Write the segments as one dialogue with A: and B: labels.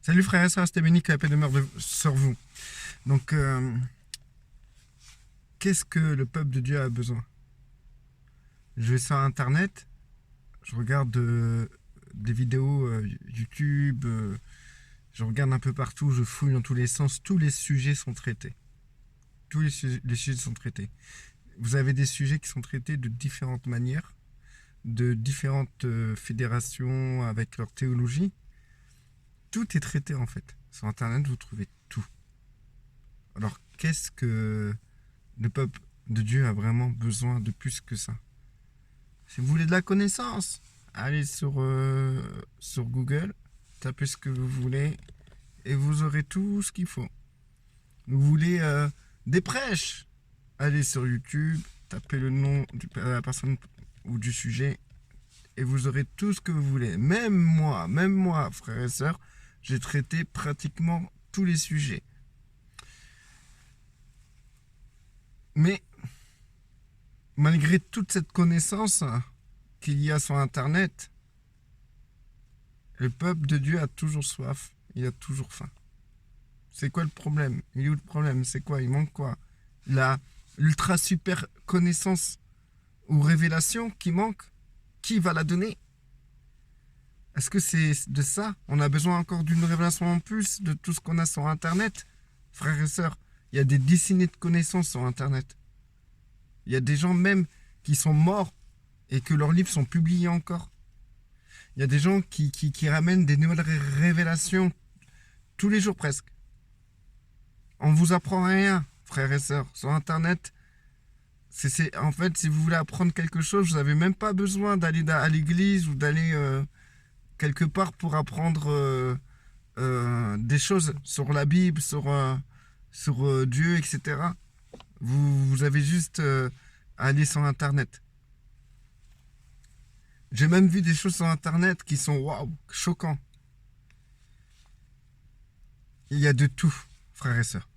A: Salut frères et sœurs, c'était Béni, que la paix demeure sur vous. Donc, qu'est-ce que le peuple de Dieu a besoin? Je vais sur Internet, je regarde des vidéos YouTube, je regarde un peu partout, je fouille dans tous les sens, tous les sujets sont traités. Tous les sujets sont traités. Vous avez des sujets qui sont traités de différentes manières, de différentes fédérations avec leur théologie. Tout est traité en fait. Sur Internet, vous trouvez tout. Alors, qu'est-ce que le peuple de Dieu a vraiment besoin de plus que ça? Si vous voulez de la connaissance, allez sur Google, tapez ce que vous voulez et vous aurez tout ce qu'il faut. Vous voulez des prêches, allez sur YouTube, tapez le nom de la personne ou du sujet et vous aurez tout ce que vous voulez. Même moi, frères et sœurs, j'ai traité pratiquement tous les sujets. Mais malgré toute cette connaissance qu'il y a sur Internet, le peuple de Dieu a toujours soif, il a toujours faim. C'est quoi le problème? Il est où le problème? C'est quoi? Il manque quoi? La l'ultra super connaissance ou révélation qui manque? Qui va la donner? Est-ce que c'est de ça? On a besoin encore d'une révélation en plus de tout ce qu'on a sur Internet? Frères et sœurs, il y a des décennies de connaissances sur Internet. Il y a des gens même qui sont morts et que leurs livres sont publiés encore. Il y a des gens qui ramènent des nouvelles révélations tous les jours presque. On ne vous apprend rien, frères et sœurs. Sur Internet, en fait, si vous voulez apprendre quelque chose, vous n'avez même pas besoin d'aller à l'église ou d'aller quelque part pour apprendre des choses sur la Bible, sur Dieu, etc. Vous avez juste à aller sur Internet. J'ai même vu des choses sur Internet qui sont waouh, choquants. Il y a de tout, frères et sœurs.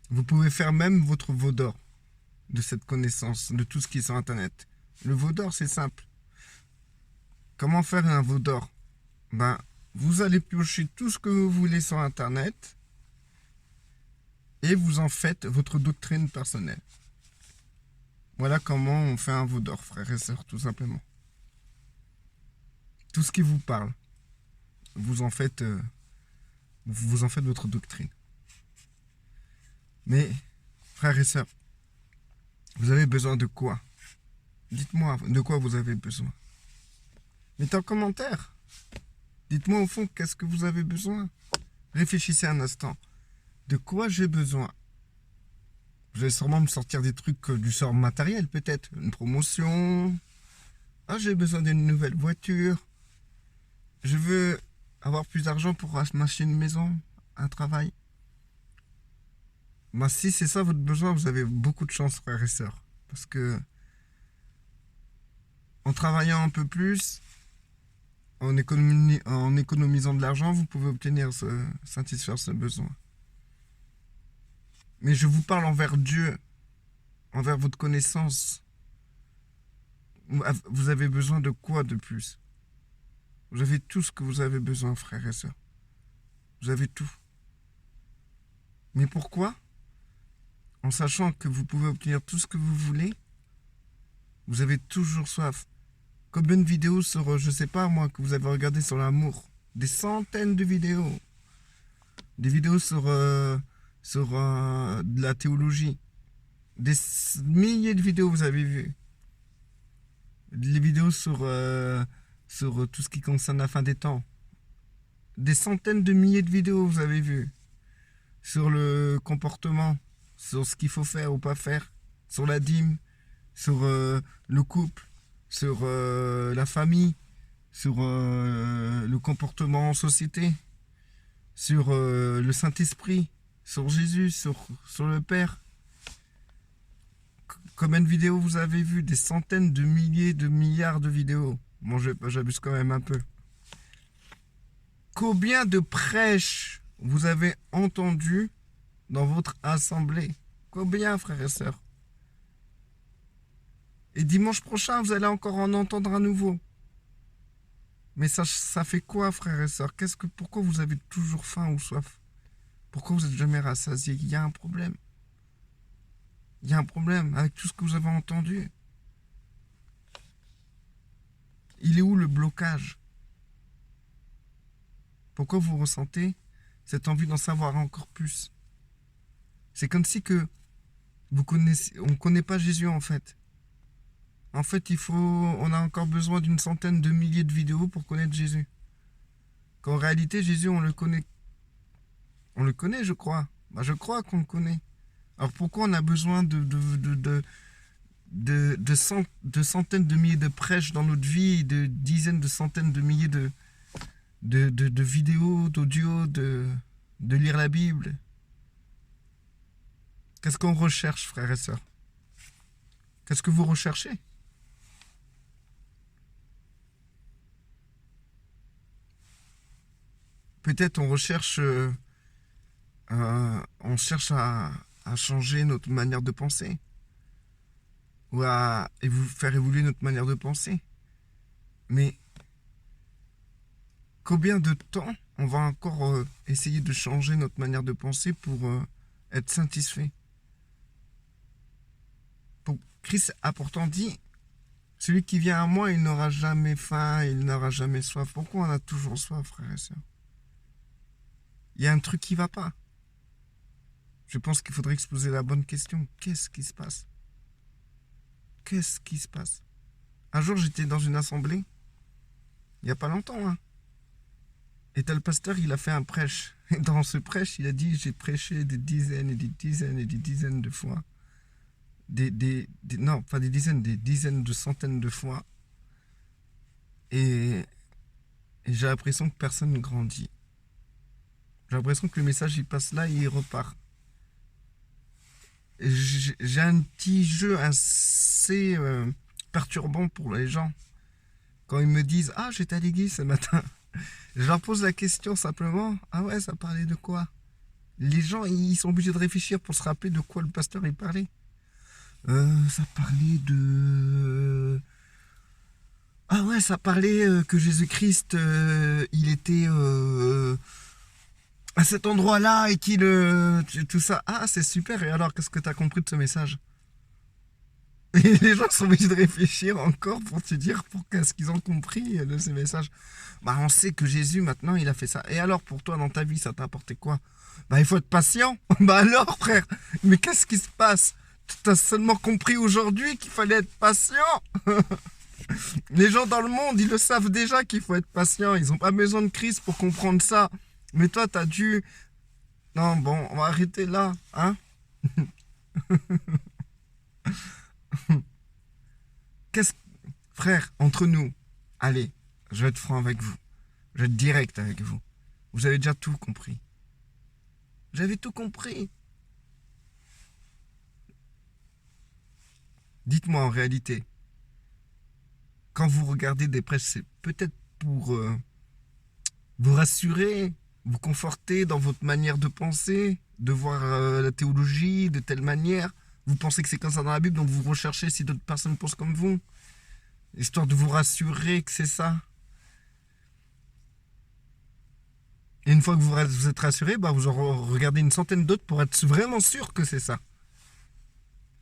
A: Vous pouvez faire même votre veau d'or de cette connaissance, de tout ce qui est sur Internet. Le veau d'or, c'est simple. Comment faire un veau d'or? Ben, vous allez piocher tout ce que vous voulez sur Internet et vous en faites votre doctrine personnelle. Voilà comment on fait un veau d'or, frères et sœurs, tout simplement. Tout ce qui vous parle, vous en faites votre doctrine. Mais, frères et sœurs, vous avez besoin de quoi? Dites-moi de quoi vous avez besoin. Mettez en commentaire. Dites-moi au fond, qu'est-ce que vous avez besoin? Réfléchissez un instant. De quoi j'ai besoin? Vous allez sûrement me sortir des trucs du sort matériel, peut-être. Une promotion. Ah, j'ai besoin d'une nouvelle voiture. Je veux avoir plus d'argent pour m'acheter une maison, un travail. Ben, si c'est ça votre besoin, vous avez beaucoup de chance, frères et sœurs. Parce que en travaillant un peu plus, en économisant de l'argent, vous pouvez satisfaire ce besoin. Mais je vous parle envers Dieu, envers votre connaissance. Vous avez besoin de quoi de plus? Vous avez tout ce que vous avez besoin, frères et sœurs. Vous avez tout. Mais pourquoi? En sachant que vous pouvez obtenir tout ce que vous voulez, vous avez toujours soif. Combien de vidéos sur, je sais pas moi, que vous avez regardé sur l'amour? Des centaines de vidéos. Des vidéos sur de la théologie. Des milliers de vidéos vous avez vues. Les vidéos sur tout ce qui concerne la fin des temps. Des centaines de milliers de vidéos vous avez vues. Sur le comportement, sur ce qu'il faut faire ou pas faire, sur la dîme, sur le couple, sur la famille, sur le comportement en société, sur le Saint-Esprit, sur Jésus, sur le Père. Combien de vidéos vous avez vu? Des centaines de milliers, de milliards de vidéos. Bon, j'abuse quand même un peu. Combien de prêches vous avez entendu dans votre assemblée? Combien, frères et sœurs? Et dimanche prochain, vous allez encore en entendre à nouveau. Mais ça fait quoi, frères et sœurs? Pourquoi vous avez toujours faim ou soif? Pourquoi vous n'êtes jamais rassasiés? Il y a un problème. Il y a un problème avec tout ce que vous avez entendu. Il est où le blocage? Pourquoi vous ressentez cette envie d'en savoir encore plus? C'est comme si que on ne connaît pas Jésus en fait. En fait, on a encore besoin d'une centaine de milliers de vidéos pour connaître Jésus. Qu'en réalité, Jésus, on le connaît. On le connaît, je crois. Bah, je crois qu'on le connaît. Alors pourquoi on a besoin de centaines de milliers de prêches dans notre vie, de dizaines de centaines de milliers de vidéos, d'audio, de lire la Bible? Qu'est-ce qu'on recherche, frères et sœurs? Qu'est-ce que vous recherchez? Peut-être on cherche à changer notre manière de penser ou à faire évoluer notre manière de penser. Mais combien de temps on va encore essayer de changer notre manière de penser pour être satisfait? Christ a pourtant dit, celui qui vient à moi, il n'aura jamais faim, il n'aura jamais soif. Pourquoi on a toujours soif, frères et sœurs? Il y a un truc qui ne va pas. Je pense qu'il faudrait se poser la bonne question. Qu'est-ce qui se passe? Qu'est-ce qui se passe? Un jour, j'étais dans une assemblée, il n'y a pas longtemps, hein. Et tel pasteur, il a fait un prêche. Et dans ce prêche, il a dit, j'ai prêché des dizaines et des dizaines et des dizaines de fois. Non, pas des dizaines de centaines de fois. Et j'ai l'impression que personne ne grandit. J'ai l'impression que le message, il passe là et il repart. J'ai un petit jeu assez perturbant pour les gens. Quand ils me disent, ah, j'étais à l'église ce matin. Je leur pose la question simplement, ah ouais, ça parlait de quoi? Les gens, ils sont obligés de réfléchir pour se rappeler de quoi le pasteur il parlait. Ça parlait de... Ah ouais, ça parlait que Jésus-Christ, il était à cet endroit-là et qu'il... tout ça. Ah, c'est super. Et alors, qu'est-ce que tu as compris de ce message? Et les gens sont obligés de réfléchir encore pour te dire qu'est-ce qu'ils ont compris de ce message. Bah, on sait que Jésus, maintenant, il a fait ça. Et alors, pour toi, dans ta vie, ça t'a apporté quoi? Bah, il faut être patient. Bah alors, frère, mais qu'est-ce qui se passe? T'as seulement compris aujourd'hui qu'il fallait être patient. Les gens dans le monde, ils le savent déjà qu'il faut être patient. Ils n'ont pas besoin de Christ pour comprendre ça. Mais toi, t'as dû... Non, bon, on va arrêter là, hein? Qu'est-ce... Frère, entre nous, allez, je vais être franc avec vous. Je vais être direct avec vous. Vous avez déjà tout compris. J'avais tout compris. Dites-moi en réalité, quand vous regardez des prêches, c'est peut-être pour vous rassurer, vous conforter dans votre manière de penser, de voir la théologie de telle manière. Vous pensez que c'est comme ça dans la Bible, donc vous recherchez si d'autres personnes pensent comme vous, histoire de vous rassurer que c'est ça. Et une fois que vous êtes rassuré, bah vous en regardez une centaine d'autres pour être vraiment sûr que c'est ça.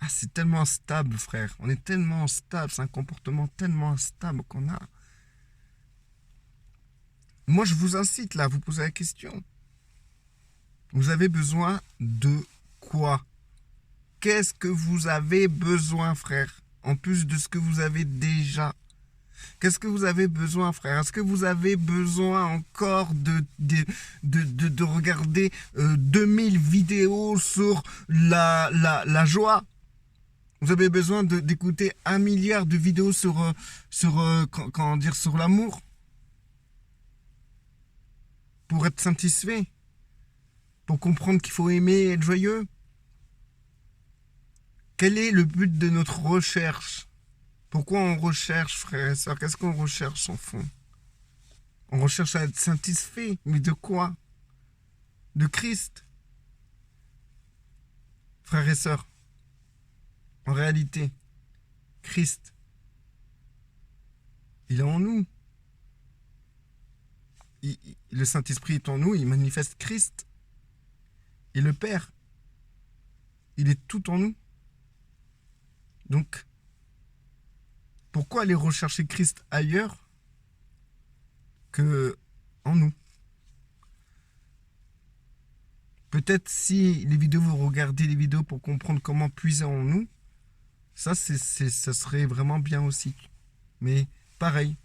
A: Ah, c'est tellement instable, frère. On est tellement instable, c'est un comportement tellement instable qu'on a. Moi, je vous incite là à vous poser la question. Vous avez besoin de quoi? Qu'est-ce que vous avez besoin, frère? En plus de ce que vous avez déjà. Qu'est-ce que vous avez besoin, frère? Est-ce que vous avez besoin encore de regarder 2000 vidéos sur la joie? Vous avez besoin d'écouter 1 milliard de vidéos sur l'amour? Pour être satisfait? Pour comprendre qu'il faut aimer et être joyeux? Quel est le but de notre recherche? Pourquoi on recherche, frère et sœurs? Qu'est-ce qu'on recherche en fond? On recherche à être satisfait. Mais de quoi? De Christ. Frères et sœurs, en réalité, Christ, il est en nous. le Saint-Esprit est en nous, il manifeste Christ. Et le Père, il est tout en nous. Donc, pourquoi aller rechercher Christ ailleurs que en nous? Peut-être si les vidéos, vous regardez les vidéos pour comprendre comment puiser en nous, ça serait vraiment bien aussi. Mais pareil,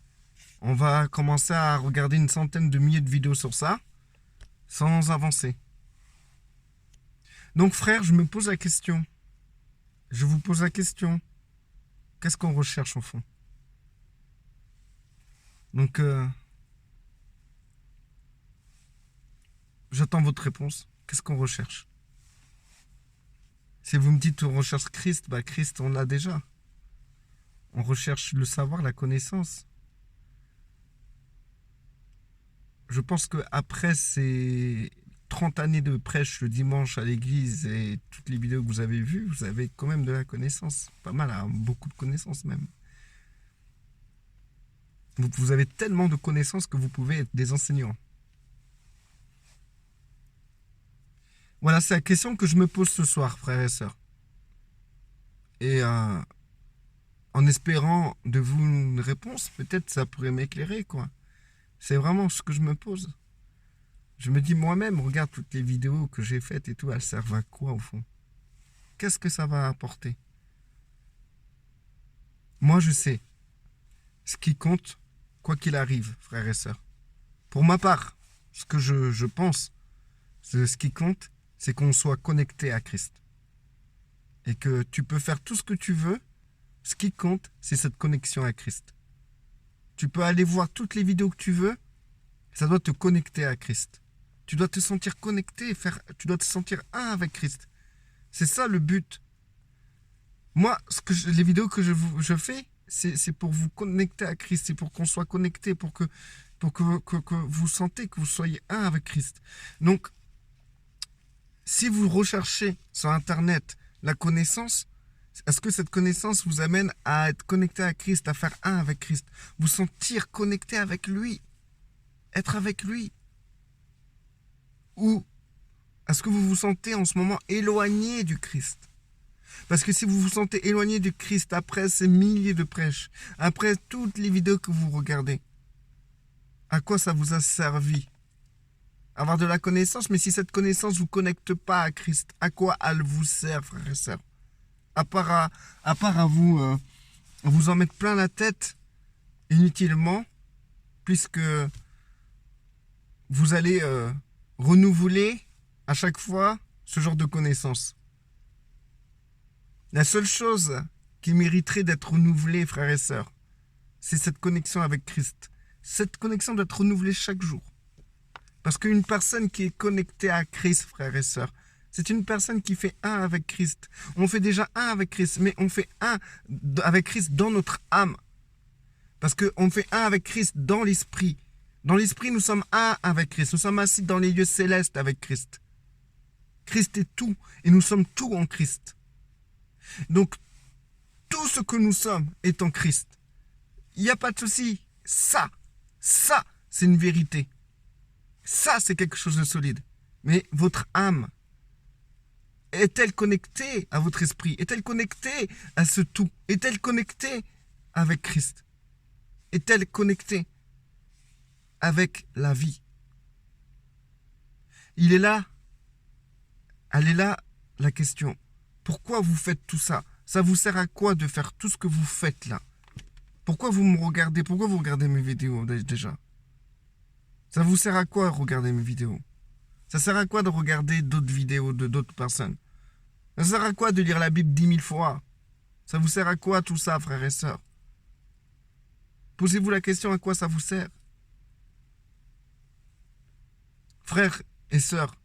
A: on va commencer à regarder une centaine de milliers de vidéos sur ça, sans avancer. Donc frère, je me pose la question. Je vous pose la question. Qu'est-ce qu'on recherche au fond? Donc, j'attends votre réponse. Qu'est-ce qu'on recherche? Si vous me dites on recherche Christ, bah Christ, on l'a déjà. On recherche le savoir, la connaissance. Je pense qu'après ces 30 années de prêche le dimanche à l'église et toutes les vidéos que vous avez vues, vous avez quand même de la connaissance. Pas mal, hein, beaucoup de connaissances même. Vous avez tellement de connaissances que vous pouvez être des enseignants. Voilà, c'est la question que je me pose ce soir, frères et sœurs. Et en espérant de vous une réponse, peut-être ça pourrait m'éclairer, quoi. C'est vraiment ce que je me pose. Je me dis moi-même, regarde toutes les vidéos que j'ai faites et tout, elles servent à quoi au fond? Qu'est-ce que ça va apporter? Moi, je sais ce qui compte, quoi qu'il arrive, frères et sœurs. Pour ma part, ce que je pense, ce qui compte, c'est qu'on soit connecté à Christ. Et que tu peux faire tout ce que tu veux. Ce qui compte, c'est cette connexion à Christ. Tu peux aller voir toutes les vidéos que tu veux. Ça doit te connecter à Christ. Tu dois te sentir connecté, tu dois te sentir un avec Christ. C'est ça le but. Moi, les vidéos que je fais, c'est pour vous connecter à Christ. C'est pour qu'on soit connecté, pour que vous sentez que vous soyez un avec Christ. Donc, si vous recherchez sur Internet la connaissance, est-ce que cette connaissance vous amène à être connecté à Christ, à faire un avec Christ, vous sentir connecté avec lui, être avec lui? Ou est-ce que vous vous sentez en ce moment éloigné du Christ? Parce que si vous vous sentez éloigné du Christ après ces milliers de prêches, après toutes les vidéos que vous regardez, à quoi ça vous a servi? Avoir de la connaissance, mais si cette connaissance ne vous connecte pas à Christ, à quoi elle vous sert, frères et sœurs? À part à vous en mettre plein la tête inutilement, puisque vous allez renouveler à chaque fois ce genre de connaissances. La seule chose qui mériterait d'être renouvelée, frères et sœurs, c'est cette connexion avec Christ. Cette connexion doit être renouvelée chaque jour. Parce qu'une personne qui est connectée à Christ, frères et sœurs, c'est une personne qui fait un avec Christ. On fait déjà un avec Christ, mais on fait un avec Christ dans notre âme. Parce qu'on fait un avec Christ dans l'esprit. Dans l'esprit, nous sommes un avec Christ. Nous sommes assis dans les lieux célestes avec Christ. Christ est tout, et nous sommes tout en Christ. Donc, tout ce que nous sommes est en Christ. Il n'y a pas de souci. Ça, c'est une vérité. Ça, c'est quelque chose de solide. Mais votre âme, est-elle connectée à votre esprit? Est-elle connectée à ce tout? Est-elle connectée avec Christ? Est-elle connectée avec la vie? Il est là. Elle est là, la question. Pourquoi vous faites tout ça? Ça vous sert à quoi de faire tout ce que vous faites là? Pourquoi vous me regardez? Pourquoi vous regardez mes vidéos déjà? Ça vous sert à quoi de regarder mes vidéos? Ça sert à quoi de regarder d'autres vidéos de d'autres personnes? Ça sert à quoi de lire la Bible 10 000 fois? Ça vous sert à quoi tout ça, frères et sœurs? Posez-vous la question, à quoi ça vous sert? Frères et sœurs,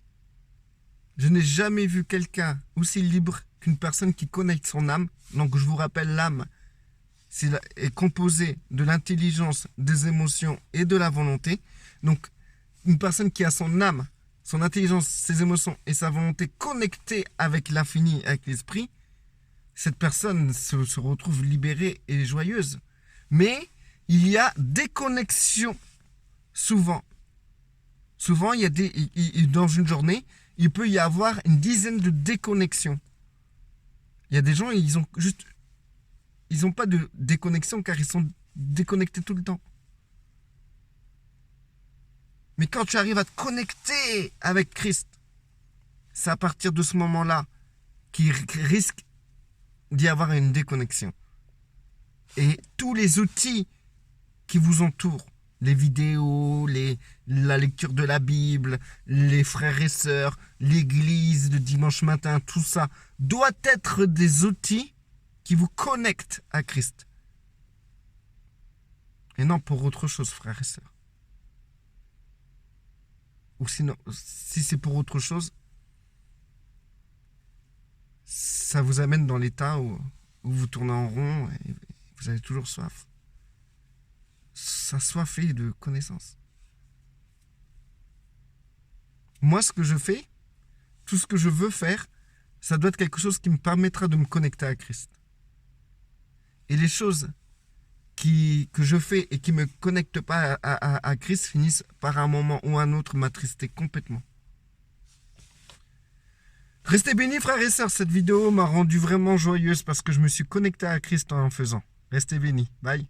A: je n'ai jamais vu quelqu'un aussi libre qu'une personne qui connecte son âme. Donc je vous rappelle, l'âme est composée de l'intelligence, des émotions et de la volonté. Donc une personne qui a son âme, son intelligence, ses émotions et sa volonté connectées avec l'infini, avec l'esprit, cette personne se retrouve libérée et joyeuse. Mais il y a des connexions souvent Souvent, il y a dans une journée, il peut y avoir une dizaine de déconnexions. Il y a des gens, ils n'ont pas de déconnexion car ils sont déconnectés tout le temps. Mais quand tu arrives à te connecter avec Christ, c'est à partir de ce moment-là qu'il risque d'y avoir une déconnexion. Et tous les outils qui vous entourent, les vidéos, la lecture de la Bible, les frères et sœurs, l'église de dimanche matin, tout ça, doit être des outils qui vous connectent à Christ. Et non pour autre chose, frères et sœurs. Ou sinon, si c'est pour autre chose, ça vous amène dans l'état où vous tournez en rond et vous avez toujours soif. Ça soifé de connaissances. Moi, ce que je fais, tout ce que je veux faire, ça doit être quelque chose qui me permettra de me connecter à Christ. Et les choses que je fais et qui ne me connectent pas à Christ finissent par un moment ou un autre m'attrister complètement. Restez bénis, frères et sœurs. Cette vidéo m'a rendu vraiment joyeuse parce que je me suis connecté à Christ en faisant. Restez bénis. Bye.